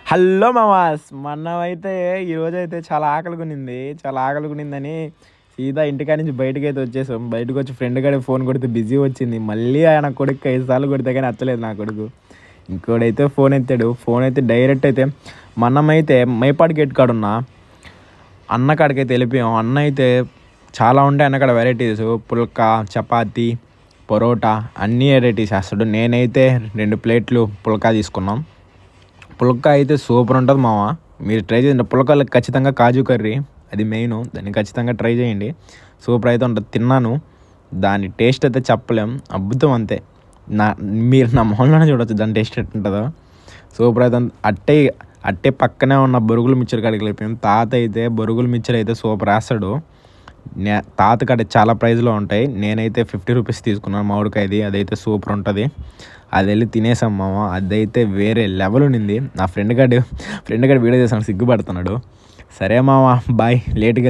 Hello మామాస్, మనమైతే ఈరోజైతే చాలా ఆకలిగునిందని సీదా ఇంటికాడ నుంచి బయటకు అయితే వచ్చేసాం. బయటకు వచ్చి ఫ్రెండ్ కాడికి ఫోన్ కొడితే బిజీ వచ్చింది. మళ్ళీ ఆయన కొడుకు 5 సార్లు కొడితే కానీ నచ్చలేదు నా కొడుకు. ఇంకోడైతే ఫోన్ ఎత్తాడు. ఫోన్ అయితే డైరెక్ట్ అయితే మనమైతే మైపాడు గేట్ కాడ ఉన్న అన్న కాడికి అయితే వెళ్ళిపోయాం. అన్న అయితే చాలా ఉంటాయి అన్న కాడ వెరైటీస్, పుల్కా, చపాతీ, పరోటా అన్నీ వెరైటీస్ వేస్తాడు. నేనైతే 2 ప్లేట్లు పుల్కా తీసుకున్నాం. పుల్కా అయితే సూపర్ ఉంటుంది మామ, మీరు ట్రై చేయండి. పుల్కాలకు ఖచ్చితంగా కాజు కర్రీ అది మెయిన్, దాన్ని ఖచ్చితంగా ట్రై చేయండి. సూపర్ అయితే ఉంటుంది. తిన్నాను, దాని టేస్ట్ అయితే చెప్పలేం, అద్భుతం అంతే. మీరు నా మొహంలోనే చూడవచ్చు దాని టేస్ట్ ఎట్టుంటుందో. సూపర్ అయితే అట్టే పక్కనే ఉన్న బొరుగుల మిక్చర్ కాడికి వెళ్ళిపోయాం. తాత అయితే బొరుగుల మిక్చర్ అయితే సూపర్ వేస్తాడు. తాత కాడ చాలా ప్రైజ్లో ఉంటాయి. నేనైతే 50 రూపీస్ తీసుకున్నాను మామిడికాయది, అదైతే సూపర్ ఉంటుంది. అది వెళ్ళి తినేసాం మామ, అదైతే వేరే లెవెల్ ఉండింది. నా ఫ్రెండ్ గాడు వీడియో చేసాను, సిగ్గుపడుతున్నాడు. సరే మామ, బాయ్. లేట్గా